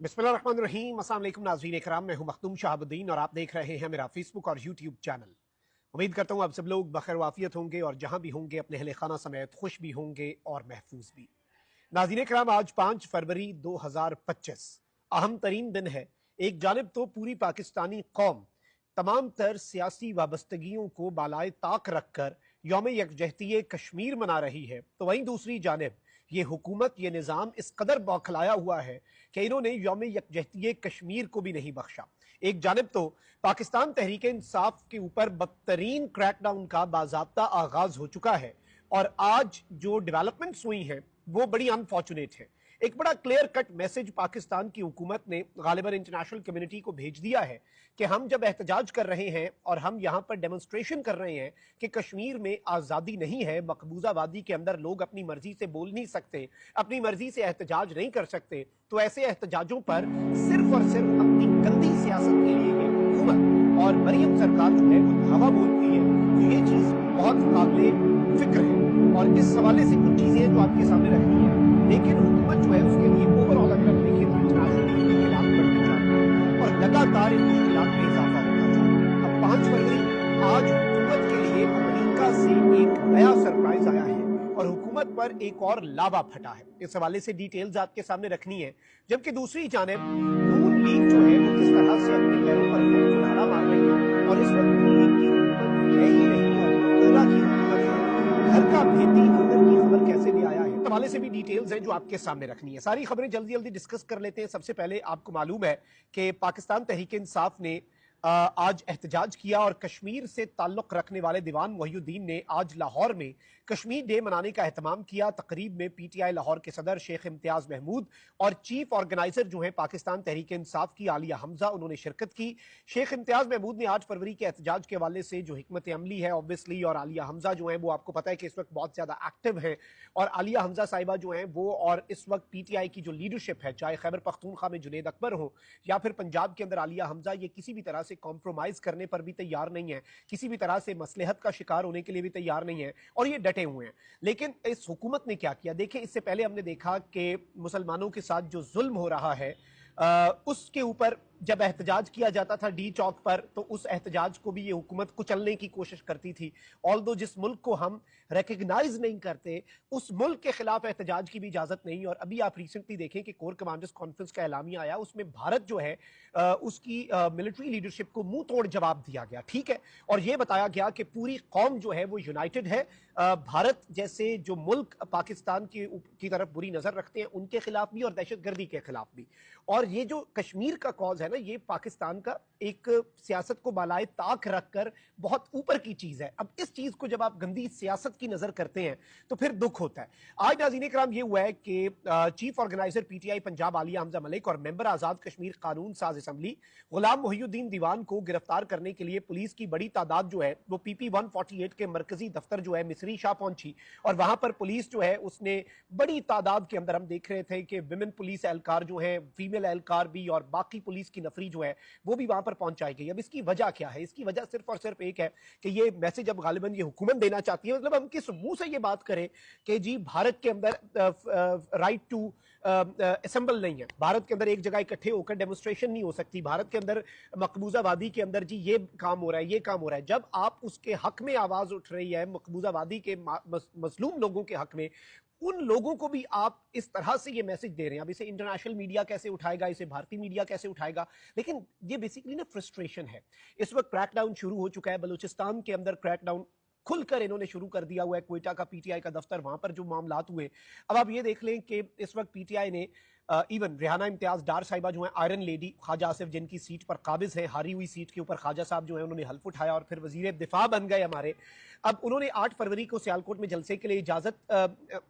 बिस्मिल्लाहिर्रहमानिर्रहीम। अस्सलाम वालेकुम नाज़रीन इकराम, मैं हूं मखदूम शहाबुद्दीन और आप देख रहे हैं मेरा फेसबुक और यूट्यूब चैनल। उम्मीद करता हूं आप सब लोग बखैर वाफियत होंगे और जहां भी होंगे अपने अहले खाना समेत खुश भी होंगे और महफूज भी। नाज़रीन इकराम, आज 5 फरवरी 2025 अहम तरीन दिन है। एक जानिब तो पूरी पाकिस्तानी कौम तमाम तर सियासी वाबस्तगियों को बालाए ताक रखकर यौम यकजहती कश्मीर मना रही है, तो वहीं दूसरी जानिब ये हुकूमत, ये निज़ाम इस कदर बौखलाया हुआ है कि इन्होंने यौम यकजहती कश्मीर को भी नहीं बख्शा। एक जानिब तो पाकिस्तान तहरीक इंसाफ के ऊपर बदतरीन क्रैकडाउन का बाज़ाब्ता आगाज हो चुका है और आज जो डेवलपमेंट्स हुई हैं वो बड़ी अनफॉर्चुनेट है। एक बड़ा क्लियर कट मैसेज पाकिस्तान की हुकूमत ने गालिबन इंटरनेशनल कम्युनिटी को भेज दिया है कि हम जब एहतजाज कर रहे हैं और हम यहाँ पर डेमोन्स्ट्रेशन कर रहे हैं कि कश्मीर में आज़ादी नहीं है, मकबूजा वादी के अंदर लोग अपनी मर्जी से बोल नहीं सकते, अपनी मर्जी से एहतजाज नहीं कर सकते, तो ऐसे एहतजाजों पर सिर्फ और सिर्फ अपनी गंदी सियासत के लिए हुकूमत और मरियम सरकार जो है वो धावा बोलती है, तो ये चीज बहुत काबिले फिक्र है। और इस हवाले से कुछ चीजें जो आपके सामने रखनी है, लेकिन हुकूमत जो है उसके लिए ओवरऑल अगर देखें तो इंटरनेशनल मुश्किलात बढ़ती जा रही है और लगातार इन मुश्किलात में इजाफा होता जा रहा है। अब 5 फरवरी आज हुकूमत के लिए अमेरिका से एक नया सरप्राइज आया है और हुकूमत पर एक और लावा फटा है। इस हवाले से डिटेल्स आपके सामने रखनी है। जबकि दूसरी जानिब नून लीग जो है वो किस तरह से अपने पैरों पर कुल्हाड़ा मार रही है और इस वक्त नून लीग की हुकूमत है ही नहीं और मकबूजा की हुकूमत है। घर का भेदी अंदर की खबर कैसे ले आया है, इस हवाले से भी डिटेल्स हैं जो आपके सामने रखनी है। सारी खबरें जल्दी जल्दी डिस्कस कर लेते हैं। सबसे पहले आपको मालूम है कि पाकिस्तान तहरीक इंसाफ ने आज एहतजाज किया और कश्मीर से ताल्लुक रखने वाले दीवान मोहिउद्दीन ने आज लाहौर में कश्मीर डे मनाने का एहतमाम किया। तकरीब में पीटीआई लाहौर के सदर शेख इम्तियाज महमूद और चीफ ऑर्गेनाइजर जो है पाकिस्तान तहरीक इंसाफ की आलिया हमजा, उन्होंने शिरकत की। शेख इम्तियाज महमूद ने 8 फरवरी के एहतजाज के हवाले से जो हिकमत अमली है ऑब्वियसली, और आलिया हमजा जो है वो आपको पता है कि इस वक्त बहुत ज्यादा एक्टिव है और आलिया हमजा साहिबा जो है वो और इस वक्त पीटीआई की जो लीडरशिप है, चाहे खैबर पख्तूनख्वा में जुनेद अकबर हो या फिर पंजाब के अंदर आलिया हमजा, ये किसी भी तरह से कॉम्प्रोमाइज करने पर भी तैयार नहीं है, किसी भी तरह से मसलहत का शिकार होने के लिए भी तैयार नहीं है और ये डटे हुए हैं। लेकिन इस हुकूमत ने क्या किया, देखिए इससे पहले हमने देखा कि मुसलमानों के साथ जो जुल्म हो रहा है उसके ऊपर जब एहतजाज किया जाता था डी चौक पर, तो उस एहतजाज को भी ये हुकूमत कुचलने की कोशिश करती थी। ऑल्दो जिस मुल्क को हम रिकग्नाइज नहीं करते उस मुल्क के खिलाफ एहतजाज की भी इजाजत नहीं। और अभी आप रिसेंटली देखें कि कोर कमांडर्स कॉन्फ्रेंस का एलामिया आया, उसमें भारत जो है उसकी मिलिट्री लीडरशिप को मुंह तोड़ जवाब दिया गया, ठीक है, और यह बताया गया कि पूरी कौम जो है वो यूनाइटेड है। भारत जैसे जो मुल्क पाकिस्तान की तरफ बुरी नजर रखते हैं उनके खिलाफ भी और दहशतगर्दी के खिलाफ भी। और ये जो कश्मीर का कॉज है ना, ये पाकिस्तान का एक सियासत को बालाए ताक रखकर बहुत ऊपर की चीज है। अब इस चीज को जब आप गंदी सियासत की नजर करते हैं तो फिर दुख होता है। आज नाज़रीन इकराम ये हुआ है कि chief organiser PTI Punjab Alia Hamza Malik और मेंबर आजाद कश्मीर कानून साज असेंबली गुलाम मोहिउद्दीन दीवान को गिरफ्तार करने के लिए पुलिस की बड़ी तादाद जो है वो पीपी 148 के मरकजी दफ्तर जो है मिस्री शाह पहुंची और वहां पर पुलिस जो है उसने बड़ी तादाद के अंदर, हम देख रहे थे कि विमेन पुलिस एहलकार जो है, फीमेल एहलकार भी और बाकी पुलिस की नफरी जो है वो भी वहां पर पहुंचाई गई। अब इसकी वजह क्या है? इसकी वजह सिर्फ और सिर्फ एक है कि ये मैसेज अब गालिबन ये हुकूमत देना चाहती है, मतलब हम किस मुंह से ये बात करें कि जी भारत के अंदर राइट टू असेंबल नहीं है, भारत के अंदर एक जगह इकट्ठे होकर डेमोन्स्ट्रेशन नहीं हो सकती, भारत के अंदर मकबूजा वादी के अंदर जी ये काम हो रहा है, ये काम हो रहा है। जब आप उसके हक में आवाज उठ रही है, मकबूजा वादी के मजलूम लोगों के हक में, उन लोगों को भी आप इस तरह से ये मैसेज दे रहे हैं। अब इसे इंटरनेशनल मीडिया कैसे उठाएगा, इसे भारतीय मीडिया कैसे उठाएगा, लेकिन ये बेसिकली ना फ्रस्ट्रेशन है। इस वक्त क्रैकडाउन शुरू हो चुका है, बलूचिस्तान के अंदर क्रैकडाउन खुलकर इन्होंने शुरू कर दिया हुआ है। क्वेटा का पीटीआई का दफ्तर, वहां पर जो मामलात हुए, अब आप ये देख लें कि इस वक्त पीटीआई ने इवन रेहाना इम्तियाज डार साहिबा जो है आयरन लेडी, ख्वाजा आसिफ जिनकी सीट पर काबिज है, हारी हुई सीट के ऊपर ख्वाजा साहब जो है उन्होंने हल्फ उठाया और फिर वजीर दिफा बन गए हमारे। अब उन्होंने 8 फरवरी को सियालकोट में जलसे के लिए इजाजत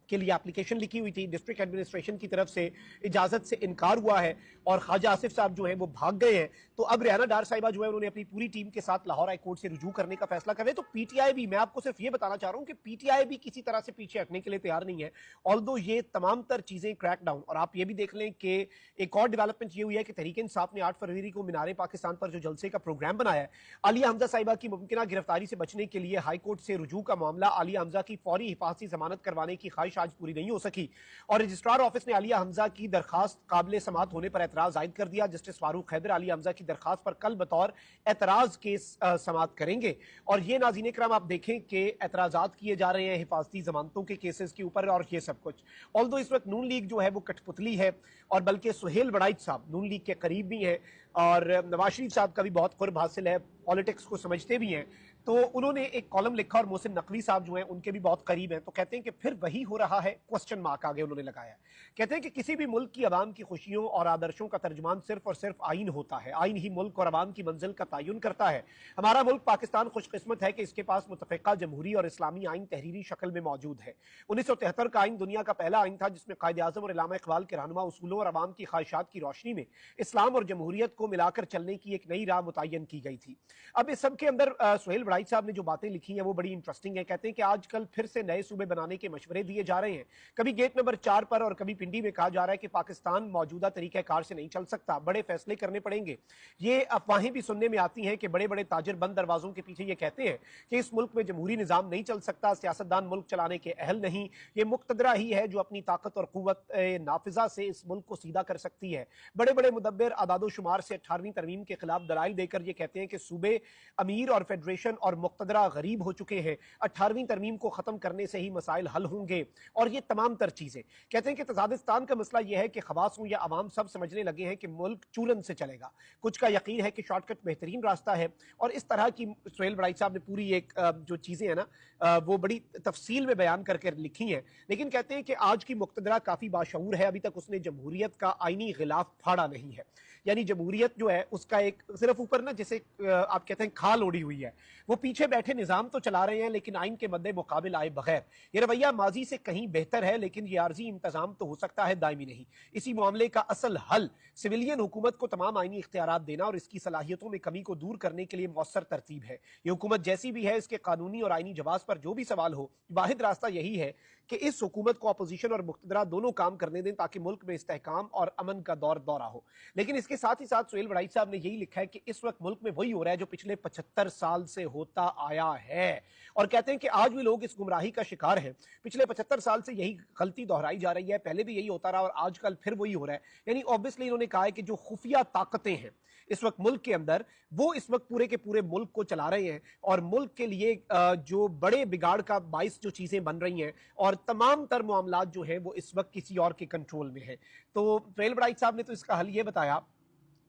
के लिए एप्लीकेशन लिखी हुई थी, डिस्ट्रिक्ट एडमिनिस्ट्रेशन की तरफ से इजाजत से इनकार हुआ है और ख्वाजा आसिफ साहब जो हैं वो भाग गए हैं। तो अब रेहाना डार साहिबा जो है उन्होंने अपनी पूरी टीम के साथ लाहौर हाई कोर्ट से रुजू करने का फैसला कर रहे हैं। तो पीटीआई भी, मैं आपको सिर्फ ये बताना चाह रहा हूं कि पीटीआई भी किसी तरह से पीछे हटने के लिए तैयार नहीं है। ऑल्दो ये तमाम तर चीजें क्रैकडाउन, और आप ये भी देख लें कि एक और डेवलपमेंट ये हुई है कि तहरीक इंसाफ ने 8 फरवरी को मीनारे पाकिस्तान पर जो जलसे का प्रोग्राम बनाया है, आलिया हमजा साहिबा की मुमकिन गिरफ्तारी से बचने के लिए हाई कोर्ट से रुजू का मामला, आलिया हमजा की फौरी हिफाजती जमानत करवाने की ख्वाहिश आज पूरी नहीं हो सकी और रजिस्ट्रार ऑफिस ने आलिया हमजा की दरखास्त काबिल समात होने पर एतराज आयद कर दिया। जस्टिस फारूक हैदर आलिया हमजा की दरखास्त पर कल बतौर एतराज केस समात करेंगे और ये नाज़रीन इकराम आप देखें कि एतराजात किए जा रहे हैं हिफाजती जमानतों के केसेस के ऊपर और ये सब कुछ। ऑल्दो इस वक्त नून लीग जो है वो कठपुतली है और बल्कि सुहेल वड़ाइच साहब नून लीग के करीब भी हैं और नवाज शरीफ साहब का भी बहुत कुर्ब हासिल है, पॉलिटिक्स को समझते भी हैं, तो उन्होंने एक कॉलम लिखा और मोहसिन नकवी साहब जो हैं उनके भी बहुत करीब हैं, तो कहते हैं कि फिर वही हो रहा है, क्वेश्चन मार्क आगे उन्होंने लगाया। कहते हैं कि किसी भी मुल्क की आवाम की खुशियों और आदर्शों का तर्जुमान सिर्फ और सिर्फ आइन होता है, आइन ही मुल्क और आवाम की मंजिल का तयन करता है। हमारा मुल्क पाकिस्तान खुशकिस्मत है कि इसके पास मुतफ़िक़ा जमहूरी और इस्लामी आइन तहरीरी शक्ल में मौजूद है। 1973 का आइन दुनिया का पहला आइन था जिसमें कायदे आज़म और इल्लामा इक़बाल के रहनुमा उसूलों और आवाम की ख्वाहिशात की रोशनी में इस्लाम और जमहूरियत को मिलाकर चलने की एक नई राह मुतय्यन की गई थी। अब इस सब के अंदर सुहेल वड़ाइच साहब ने जो बातें लिखी हैं वो बड़ी इंटरेस्टिंग है। कहते हैं कि आजकल फिर से नए सूबे बनाने के मशवरे दिए जा रहे हैं, कभी गेट नंबर 4 पर और कभी पिंडी में कहा जा रहा है कि पाकिस्तान मौजूदा तरीक़ाकार से नहीं चल सकता, बड़े फैसले करने पड़ेंगे। ये अफवाहें भी सुनने में आती हैं कि बड़े बड़े ताजिर बंद दरवाजों के पीछे ये कहते हैं कि इस मुल्क में जमहूरी निज़ाम नहीं चल सकता, सियासतदान मुल्क चलाने के अहल नहीं, ये मुक्तदरा ही है जो अपनी ताकत और कुव्वत नाफिजा से इस मुल्क को सीधा कर सकती है। बड़े बड़े मुदब्बिर आदादो शुमार से 18वीं तरमीम के खिलाफ दलाइल देकर ये कहते हैं कि सूबे अमीर और फेडरेशन और मुक्तदरा गरीब हो चुके हैं, 18वीं तरमीम को खत्म करने से ही मसाइल हल होंगे और ये तमाम तर चीजें। कहते हैं कि तजादिस्तान का मसला यह है कि खवास या अवाम सब समझने लगे हैं कि मुल्क चूलन से चलेगा, कुछ का यकीन है कि शॉर्टकट बेहतरीन रास्ता है और इस तरह की सुहेल वड़ाइच साहब ने पूरी एक जो चीजें हैं ना वो बड़ी तफसील में बयान करके लिखी हैं। लेकिन कहते हैं कि आज की मुक्तदरा काफी बाशऊर है, अभी तक उसने जमहूरियत का आईनी खिलाफ फाड़ा नहीं है, यानी जमहूरियत जो है उसका एक सिर्फ ऊपर ना जैसे आप कहते हैं खाल ओढ़ी हुई है, वो पीछे बैठे निजाम तो चला रहे हैं लेकिन आइन के मद्दे मुकाबिल आए बगैर। ये रवैया माजी से कहीं बेहतर है लेकिन ये आर्जी इंतजाम तो हो सकता है, दायमी नहीं। इसी मामले का असल हल सिविलियन हुकूमत को तमाम आइनी इख्तियारात देना और इसकी सलाहियतों में कमी को दूर करने के लिए मौसर तरतीब है। ये हुकूमत जैसी भी है इसके कानूनी और आइनी जवाब पर जो भी सवाल हो, वाहिद रास्ता यही है कि इस हुकूमत को अपोजिशन और मुक्तदरा दोनों काम करने दें ताकि मुल्क में इस्तेहकाम और अमन का दौरा हो। लेकिन इसके साथ ही साथ सुहेल वड़ाइच साहब ने यही लिखा है कि इस वक्त मुल्क में वही हो रहा है जो पिछले 75 साल से होता आया है और कहते हैं कि आज भी लोग इस गुमराही का शिकार हैं। पिछले 75 साल से यही गलती दोहराई जा रही है, पहले भी यही होता रहा और आजकल फिर वही हो रहा है। यानी ऑब्वियसली इन्होंने कहा है कि जो खुफिया ताकतें हैं इस वक्त मुल्क के अंदर, वो इस वक्त पूरे के पूरे मुल्क को चला रहे हैं और मुल्क के लिए जो बड़े बिगाड़ का बाइस जो चीजें बन रही हैं और तमाम तर मामलात जो हैं वो इस वक्त किसी और के कंट्रोल में है। तो सुहेल वड़ाइच साहब ने तो इसका हल ये बताया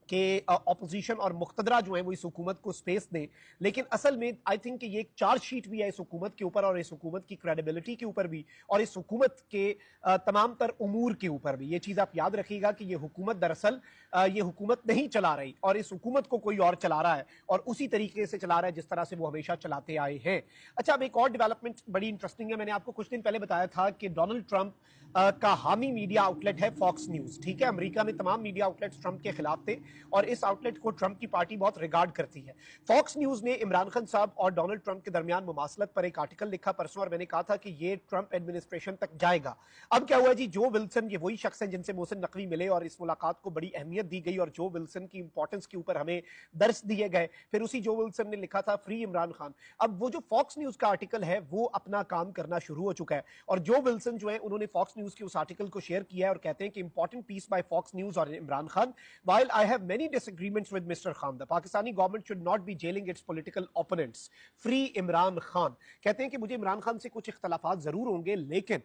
कि अपोजिशन और मुक्तदरा जो है वो इस हुकूमत को स्पेस दें, लेकिन असल में आई थिंक कि ये एक चार्ज शीट भी है इस हुकूमत के ऊपर और इस हुकूमत की क्रेडिबिलिटी के ऊपर भी और इस हुकूमत के तमाम तर उमूर के ऊपर भी। ये चीज़ आप याद रखिएगा कि ये हुकूमत दरअसल ये हुकूमत नहीं चला रही और इस हुकूमत को कोई और चला रहा है और उसी तरीके से चला रहा है जिस तरह से वो हमेशा चलाते आए हैं। अच्छा, अब एक और डेवलपमेंट बड़ी इंटरेस्टिंग है। मैंने आपको कुछ दिन पहले बताया था कि डोनाल्ड ट्रंप का हामी मीडिया आउटलेट है फॉक्स न्यूज, ठीक है। अमेरिका में तमाम मीडिया आउटलेट्स ट्रंप के खिलाफ थे और इस आउटलेट को ट्रंप की पार्टी बहुत रिगार्ड करती है। फॉक्स न्यूज ने इमरान खान साहब और डोनाल्ड ट्रंप के दरमियान मुमासलत पर एक आर्टिकल लिखा परसों और मैंने कहा था कि ये ट्रंप एडमिनिस्ट्रेशन तक जाएगा। अब क्या हुआ जी, जो विल्सन ये वही शख्स हैं जिनसे मोहसिन नकवी मिले और इस मुलाकात को बड़ी अहमियत दी गई और जो विल्सन की इंपॉर्टेंस के ऊपर हमें दर्स दिए गए। फिर उसी जो विल्सन ने लिखा था फ्री इमरान खान। अब वो जो फॉक्स न्यूज का आर्टिकल है वो अपना काम करना शुरू हो चुका है और जो विल्सन जो है उन्होंने फॉक्स न्यूज के उस आर्टिकल को शेयर किया है और कहते हैं कि important piece by Fox News और Imran Khan, while I have many disagreements with Mr. Khan, the Pakistani government should not be jailing its political opponents. Free Imran Khan. कहते हैं कि मुझे इमरान खान से कुछ इख्तलाफात जरूर होंगे लेकिन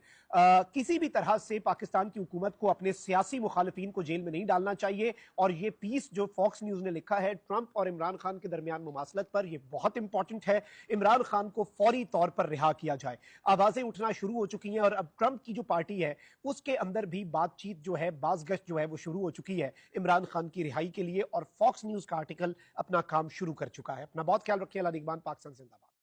किसी भी तरह से पाकिस्तान की हुकूमत को अपने सियासी मुखालिफिन को जेल में नहीं डालना चाहिए और ये पीस जो फॉक्स न्यूज ने लिखा है ट्रंप और इमरान खान के दरमियान मुमासलत पर, ये बहुत इंपॉर्टेंट है। इमरान खान को फौरी तौर पर रिहा किया जाए। आवाजें उठना शुरू हो चुकी हैं और अब ट्रंप की जो पार्टी है उसके अंदर भी बातचीत जो है, बाज़गश्त जो है वो शुरू हो चुकी है इमरान खान की रिहाई के लिए और फॉक्स न्यूज का आर्टिकल अपना काम शुरू कर चुका है। अपना बहुत ख्याल रखिए। अल्लाह निगहबान। पाकिस्तान जिंदाबाद।